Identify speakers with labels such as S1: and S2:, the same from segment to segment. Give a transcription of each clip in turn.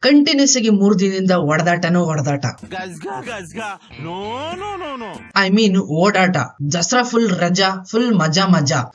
S1: Continuous ಆಗಿ 3 ದಿನದಿಂದ ಹೊಡೆದಾಟ I mean ಓಡಾಟ. ದಸರಾ ಫುಲ್ ರಜಾ, ಫುಲ್ ಮಜಾ.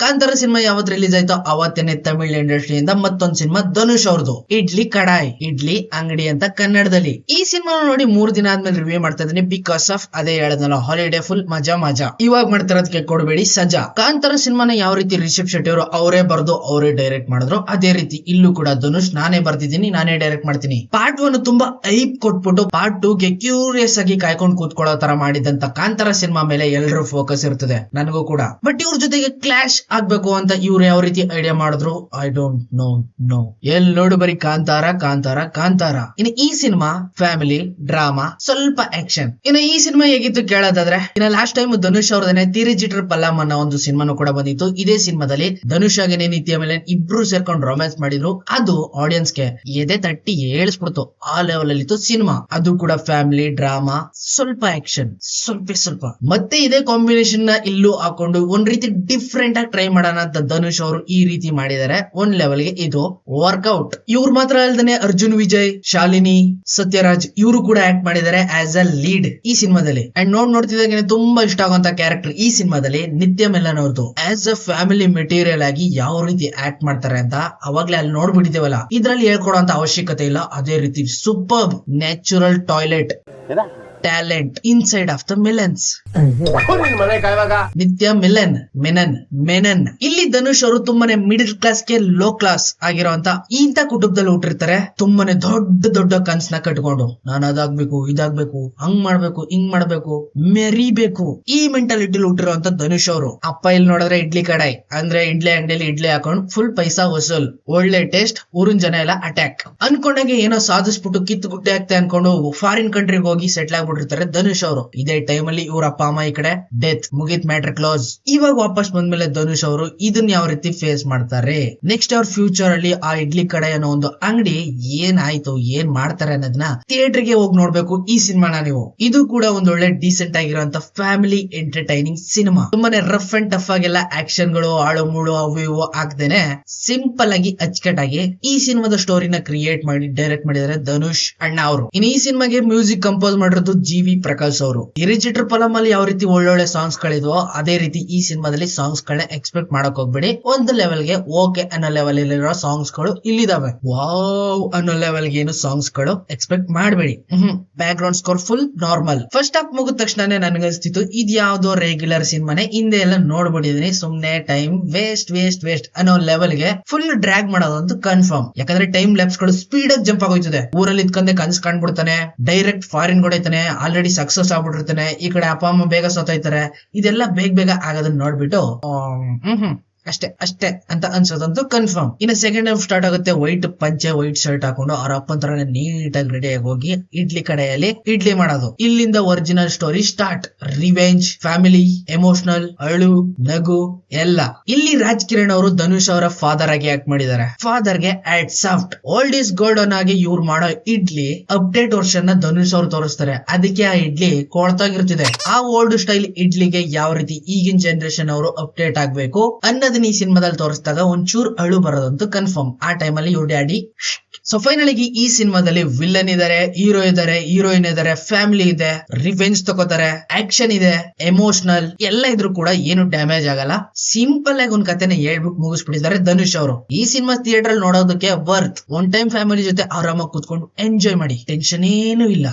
S1: ಕಾಂತಾರ ಸಿನಿಮಾ ಯಾವತ್ ರಿಲೀಸ್ ಆಯ್ತೋ ಅವತ್ತೇನೆ ತಮಿಳ್ ಇಂಡಸ್ಟ್ರಿಯಿಂದ ಮತ್ತೊಂದ್ ಸಿನಿಮಾ ಧನುಷ್ ಅವ್ರದ್ದು, ಇಡ್ಲಿ ಕಡಾಯಿ, ಇಡ್ಲಿ ಅಂಗಡಿ ಅಂತ ಕನ್ನಡದಲ್ಲಿ. ಈ ಸಿನಿಮಾ ನೋಡಿ 3 ದಿನ ಆದ್ಮೇಲೆ ರಿವ್ಯೂ ಮಾಡ್ತಾ ಇದೀನಿ ಬಿಕಾಸ್ ಆಫ್ ಅದೇ ಹೇಳದ್ನಲ್ಲ, ಹಾಲಿಡೇ ಫುಲ್ ಮಜಾ. ಇವಾಗ ಮಾಡ್ತಿರೋದಕ್ಕೆ ಕೊಡಬೇಡಿ ಸಜಾ. ಕಾಂತಾರ ಸಿನಿಮಾನ ಯಾವ ರೀತಿ ರಿಷಬ್ ಶೆಟ್ಟಿ ಅವರು ಅವರೇ ಬರ್ದು ಅವರೇ ಡೈರೆಕ್ಟ್ ಮಾಡಿದ್ರು, ಅದೇ ರೀತಿ ಇಲ್ಲೂ ಕೂಡ ಧನುಷ್ ನಾನೇ ಬರ್ದಿದ್ದೀನಿ, ನಾನೇ ಡೈರೆಕ್ಟ್ ಮಾಡ್ತೀನಿ. ಪಾರ್ಟ್ 1 ತುಂಬಾ ಐಪ್ ಕೊಟ್ಬಿಟ್ಟು ಪಾರ್ಟ್ 2 ಗೆ ಕ್ಯೂರಿಯಸ್ ಆಗಿ ಕಾಯ್ಕೊಂಡು ಕೂತ್ಕೊಳ್ಳೋ ತರ ಮಾಡಿದಂತ ಕಾಂತಾರ ಸಿನಿಮಾ ಮೇಲೆ ಎಲ್ಲರೂ ಫೋಕಸ್ ಇರ್ತದೆ, ನನಗೂ ಕೂಡ. ಬಟ್ ಇವ್ರ ಜೊತೆಗೆ ಕ್ಲಾಶ್ ಆಗ್ಬೇಕು ಅಂತ ಇವ್ರು ಯಾವ ರೀತಿ ಐಡಿಯಾ ಮಾಡಿದ್ರು ಐ ಡೋಂಟ್ ನೋ. ಎಲ್ ನೋಡು ಬರೀ ಕಾಂತಾರ. ಇನ್ನು ಈ ಸಿನಿಮಾ ಫ್ಯಾಮಿಲಿ ಡ್ರಾಮಾ, ಸ್ವಲ್ಪ ಆಕ್ಷನ್. ಇನ್ನು ಈ ಸಿನಿಮಾ ಹೇಗಿತ್ತು ಕೇಳೋದಾದ್ರೆ, ಇನ್ನು ಲಾಸ್ಟ್ ಟೈಮ್ ಧನುಷ್ ಅವ್ರದೇನೆ ತಿರುಜಿಟ್ರ ಪಲ್ಲಮ್ ಅನ್ನೋ ಒಂದು ಸಿನಿಮಾನು ಕೂಡ ಬಂದಿತ್ತು. ಇದೇ ಸಿನಿಮಾದಲ್ಲಿ ಧನುಷ್ ಆಗೇನೆ ನಿತ್ಯ ಮೇಲೆ ಇಬ್ರು ಸೇರ್ಕೊಂಡು ರೊಮ್ಯಾನ್ಸ್ ಮಾಡಿದ್ರು. ಅದು ಆಡಿಯನ್ಸ್ ಗೆ ಎದೆ ತಟ್ಟಿ ಏಳ್ಸ್ಬಿಡ್ತು. ಆ ಲೆವೆಲ್ ಅಲ್ಲಿ ಇತ್ತು ಸಿನಿಮಾ. ಅದು ಕೂಡ ಫ್ಯಾಮಿಲಿ ಡ್ರಾಮಾ, ಸ್ವಲ್ಪ ಆಕ್ಷನ್, ಸ್ವಲ್ಪ. ಮತ್ತೆ ಇದೇ ಕಾಂಬಿನೇಷನ್ ನ ಇಲ್ಲೂ ಹಾಕೊಂಡು ಒಂದ್ ರೀತಿ ಡಿಫ್ರೆಂಟ್ ಆಗಿ ಟ್ರೈ ಮಾಡೋಣ ಅಂತ ಧನುಷ್ ಅವರು ಈ ರೀತಿ ಮಾಡಿದ್ದಾರೆ. ಒಂದ್ ಲೆವೆಲ್ ಗೆ ಇದು ವರ್ಕೌಟ್. ಇವ್ರು ಮಾತ್ರ ಅಲ್ದೇನೆ ಅರ್ಜುನ್ ವಿಜಯ್, ಶಾಲಿನಿ, ಸತ್ಯರಾಜ್ ಇವರು ಕೂಡ ಆಕ್ಟ್ ಮಾಡಿದ್ದಾರೆ ಆಸ್ ಅ ಲೀಡ್ ಈ ಸಿನಿಮಾದಲ್ಲಿ. ಅಂಡ್ ನೋಡ್ತಿದ್ದಾಗೆ ತುಂಬಾ ಇಷ್ಟ ಆಗುವಂತ ಕ್ಯಾರೆಕ್ಟರ್ ಈ ಸಿನಿಮಾದಲ್ಲಿ ನಿತ್ಯ ಮೆನನ್ ಅವ್ರದ್ದು. ಆಸ್ ಅ ಫ್ಯಾಮಿಲಿ ಮೆಟೀರಿಯಲ್ ಆಗಿ ಯಾವ ರೀತಿ ಆಕ್ಟ್ ಮಾಡ್ತಾರೆ ಅಂತ ಅವಾಗ್ಲೇ ಅಲ್ಲಿ ನೋಡ್ಬಿಟ್ಟಿದ್ದೇವಲ್ಲ, ಇದ್ರಲ್ಲಿ ಹೇಳ್ಕೊಡೋಂತ ಅವಶ್ಯಕತೆ ಇಲ್ಲ. ಅದೇ ರೀತಿ supernatural toilet talent inside of the millions. Nithya Menen. ಇಲ್ಲಿ ಧನುಷ್ ಅವರು ತುಂಬಾನೇ ಮಿಡಿಲ್ ಕ್ಲಾಸ್ ಗೆ ಲೋ ಕ್ಲಾಸ್ ಆಗಿರೋಂತ ಇಂತ ಕುಟುಂಬದಲ್ಲಿ ಹುಟ್ಟಿರ್ತಾರೆ. ತುಂಬಾನೇ ದೊಡ್ಡ ಕನ್ಸನ್ನ ಕಟ್ಕೊಂಡು ನಾನು ಅದಾಗ್ಬೇಕು, ಇದಾಗ್ಬೇಕು, ಹಂಗ್ ಮಾಡ್ಬೇಕು, ಹಿಂಗ್ ಮಾಡ್ಬೇಕು, ಮೆರಿಬೇಕು, ಈ ಮೆಂಟಾಲಿಟಿಲಿ ಹುಟ್ಟಿರುವಂತ ಧನುಷ್ ಅವರು. ಅಪ್ಪ ಇಲ್ಲಿ ನೋಡಿದ್ರೆ ಇಡ್ಲಿ ಕಡಾಯಿ ಅಂದ್ರೆ ಇಡ್ಲಿ ಅಂಗಡಿಯಲ್ಲಿ ಇಡ್ಲಿ ಹಾಕೊಂಡು ಫುಲ್ ಪೈಸಾ ವಸೂಲ್, ಒಳ್ಳೆ ಟೇಸ್ಟ್, ಊರಿನ ಜನ ಎಲ್ಲ ಅಟ್ಯಾಕ್ ಅನ್ಕೊಂಡಾಗೆ ಏನೋ ಸಾಧಿಸ್ಬಿಟ್ಟು ಕಿತ್ತು ಗುಡ್ಡೆ ಆಗ್ತಾ ಅನ್ಕೊಂಡು ಫಾರಿನ್ ಕಂಟ್ರಿಗೆ ಹೋಗಿ ಸೆಟ್ಲ್ ಆಗ್ಬಿಟ್ಟಿರ್ತಾರೆ ಧನುಷ್ ಅವರು. ಇದೇ ಟೈಮ್ ಅಲ್ಲಿ ಇವ್ರ ಅಪ್ಪ ಅಮ್ಮ ಈ ಕಡೆ ಡೆತ್, ಮುಗಿತ್ ಮ್ಯಾಟರ್ ಕ್ಲೋಸ್. ಇವಾಗ ವಾಪಸ್ ಬಂದ್ಮೇಲೆ ಧನುಷ್ ಅವರು ಇದನ್ನ ಯಾವ ರೀತಿ ಫೇಸ್ ಮಾಡ್ತಾರೆ, ನೆಕ್ಸ್ಟ್ ಅವ್ರ ಫ್ಯೂಚರ್ ಅಲ್ಲಿ ಆ ಇಡ್ಲಿ ಕಡೆ ಅನ್ನೋ ಒಂದು ಅಂಗಡಿ ಏನಾಯ್ತು, ಏನ್ ಮಾಡ್ತಾರೆ ಅನ್ನೋದನ್ನ ಥಿಯೇಟರ್ ಗೆ ಹೋಗಿ ನೋಡ್ಬೇಕು ಈ ಸಿನಿಮಾನ ನೀವು. ಇದು ಕೂಡ ಒಂದ್ ಒಳ್ಳೆ ಡೀಸೆಂಟ್ ಆಗಿರುವಂತ ಫ್ಯಾಮಿಲಿ ಎಂಟರ್ಟೈನಿಂಗ್ ಸಿನಿಮಾ. ತುಂಬಾನೇ ರಫ್ ಅಂಡ್ ಟಫ್ ಆಗೆಲ್ಲ ಆಕ್ಷನ್ ಗಳು ಆಳು ಮೂಳು ಅವು ಇವು ಆಗ್ದೇನೆ ಸಿಂಪಲ್ ಆಗಿ ಅಚ್ಚುಕಟ್ಟಾಗಿ ಈ ಸಿನಿಮಾದ ಸ್ಟೋರಿನ ಕ್ರಿಯೇಟ್ ಮಾಡಿ ಡೈರೆಕ್ಟ್ ಮಾಡಿದ್ದಾರೆ ಧನುಷ್ ಅಣ್ಣ ಅವರು. ಇನ್ನು ಈ ಸಿನಿಮಾಗೆ ಮ್ಯೂಸಿಕ್ ಕಂಪೋಸ್ ಮಾಡಿರೋದು ಜಿ.ವಿ. ಪ್ರಕಾಶ್ ಅವರು. ತಿರುಜಿಟ್ರ ಪಲ್ಲಮ್ ಅಲ್ಲಿ ಯಾವ ರೀತಿ ಒಳ್ಳೊಳ್ಳೆ ಸಾಂಗ್ಸ್ ಗಳಿದ್ವೋ ಅದೇ ರೀತಿ ಈ ಸಿನಿಮಾದಲ್ಲಿ ಸಾಂಗ್ಸ್ ಗಳನ್ನ ಎಕ್ಸ್ಪೆಕ್ಟ್ ಮಾಡಕ್ ಹೋಗ್ಬೇಡಿ. ಒಂದು ಲೆವೆಲ್ ಗೆ ಓಕೆ ಅನ್ನೋ ಲೆವೆಲ್ ಇರೋ ಸಾಂಗ್ಸ್ ಗಳು ಇಲ್ಲಿದಾವೆ. ವಾವ್ ಅನ್ನೋ ಲೆವೆಲ್ ಗೆ ಏನು ಸಾಂಗ್ಸ್ ಗಳು ಎಕ್ಸ್ಪೆಕ್ಟ್ ಮಾಡಬೇಡಿ. Back ground score full normal. First half ಮುಗಿದ ತಕ್ಷಣನೇ ನನಗನ್ಸ್ತಿತ್ತು ಇದ್ಯಾವುದೋ ರೆಗ್ಯುಲರ್ ಸಿನಿಮಾನೆ, ಹಿಂದೆ ಎಲ್ಲ ನೋಡ್ಬಿಟ್ಟಿದೀನಿ, ಸುಮ್ನೆ ಟೈಮ್ ವೇಸ್ಟ್ ಅನ್ನೋ ಲೆವೆಲ್ ಗೆ ಫುಲ್ ಡ್ರ್ಯಾಗ್ ಮಾಡೋದಂತೂ ಕನ್ಫರ್ಮ್. ಯಾಕಂದ್ರೆ ಟೈಮ್ ಲ್ಯಾಪ್ಸ್ ಗಳು ಸ್ಪೀಡ್ ಆಗಿ ಜಂಪ್ ಆಗೋಯ್ತದೆ. ಊರಲ್ಲಿ ಇದ್ಕಂದೆ ಕನ್ಸ್ ಕಾಣ್ಬಿಡ್ತಾನೆ, ಡೈರೆಕ್ಟ್ ಫಾರಿನ್ ಹೊಡೈತಾನೆ, ಆಲ್ರೆಡಿ ಸಕ್ಸಸ್ ಆಗ್ಬಿಟ್ಟಿರ್ತಾನೆ, ಈ ಕಡೆ ಅಪ್ಪ ಅಮ್ಮ ಬೇಗ ಸತ್ತೋಯ್ತಾರೆ. ಇದೆಲ್ಲ ಬೇಗ ಆಗೋದನ್ನ ನೋಡ್ಬಿಟ್ಟು ಅಷ್ಟೇ ಅಂತ ಅನ್ಸೋದಂತೂ ಕನ್ಫರ್ಮ್. ಇನ್ನು ಸೆಕೆಂಡ್ ಹಾಫ್ ಸ್ಟಾರ್ಟ್ ಆಗುತ್ತೆ. ವೈಟ್ ಪಂಚೆ ವೈಟ್ ಶರ್ಟ್ ಹಾಕೊಂಡು ಅವ್ರ ಅಪ್ಪನ ತರ ನೀಟಾಗಿ ರೆಡಿ ಆಗಿ ಹೋಗಿ ಇಡ್ಲಿ ಕಡೆಯಲ್ಲಿ ಇಡ್ಲಿ ಮಾಡೋದು. ಇಲ್ಲಿಂದ original story start. Revenge, family, emotional, ಅಳು, ನಗು ಎಲ್ಲ. ಇಲ್ಲಿ ರಾಜ್ ಕಿರಣ್ ಅವರು ಧನುಷ್ ಅವರ ಫಾದರ್ ಆಗಿ ಆಕ್ಟ್ ಮಾಡಿದ್ದಾರೆ. ಫಾದರ್ ಗೆ ಆಟ್ ಸಾಫ್ಟ್ ಓಲ್ಡ್ ಈಸ್ ಗೋಲ್ಡನ್ ಆಗಿ ಇವ್ರು ಮಾಡೋ ಇಡ್ಲಿ ಅಪ್ಡೇಟ್ ವರ್ಷನ್ ನ ಧನುಷ್ ಅವರು ತೋರಿಸ್ತಾರೆ. ಅದಕ್ಕೆ ಆ ಇಡ್ಲಿ ಕೊಳ್ತಾಗಿರ್ತಿದೆ. ಆ ಓಲ್ಡ್ ಸ್ಟೈಲ್ ಇಡ್ಲಿಗೆ ಯಾವ ರೀತಿ ಈಗಿನ ಜನರೇಷನ್ ಅವರು ಅಪ್ಡೇಟ್ ಆಗ್ಬೇಕು ಅನ್ನೋದನ್ನ ಈ ಸಿನಿಮಾದಲ್ಲಿ ತೋರಿಸಿದಾಗ ಒಂಚೂರು ಅಳು ಬರೋದಂತೂ ಕನ್ಫರ್ಮ್. ಆ ಟೈಮಲ್ಲಿ ಇವ್ರ ಡ್ಯಾಡಿ. ಸೊ ಫೈನಲ್ ಆಗಿ ಈ ಸಿನಿಮಾದಲ್ಲಿ ವಿಲ್ಲನ್ ಇದಾರೆ, ಹೀರೋ ಇದಾರೆ, ಹೀರೋಯಿನ್ ಇದಾರೆ, ಫ್ಯಾಮಿಲಿ ಇದೆ, ರಿವೆಂಜ್ ತಗೋತಾರೆ, ಆಕ್ಷನ್ ಇದೆ, ಎಮೋಷನಲ್ ಎಲ್ಲ ಇದ್ರು ಕೂಡ ಏನು ಡ್ಯಾಮೇಜ್ ಆಗಲ್ಲ. ಸಿಂಪಲ್ ಆಗಿ ಒಂದ್ ಕಥೆನ ಹೇಳ್ಬಿಟ್ಟು ಮುಗಿಸ್ಬಿಟ್ಟಿದ್ದಾರೆ ಧನುಷ್ ಅವರು. ಈ ಸಿನಿಮಾ ಥಿಯೇಟರ್ ಅಲ್ಲಿ ನೋಡೋದಕ್ಕೆ ವರ್ತ್. ಒನ್ ಟೈಮ್ ಫ್ಯಾಮಿಲಿ ಜೊತೆ ಆರಾಮಾಗಿ ಕೂತ್ಕೊಂಡು ಎಂಜಾಯ್ ಮಾಡಿ, ಟೆನ್ಷನ್ ಏನೂ ಇಲ್ಲ.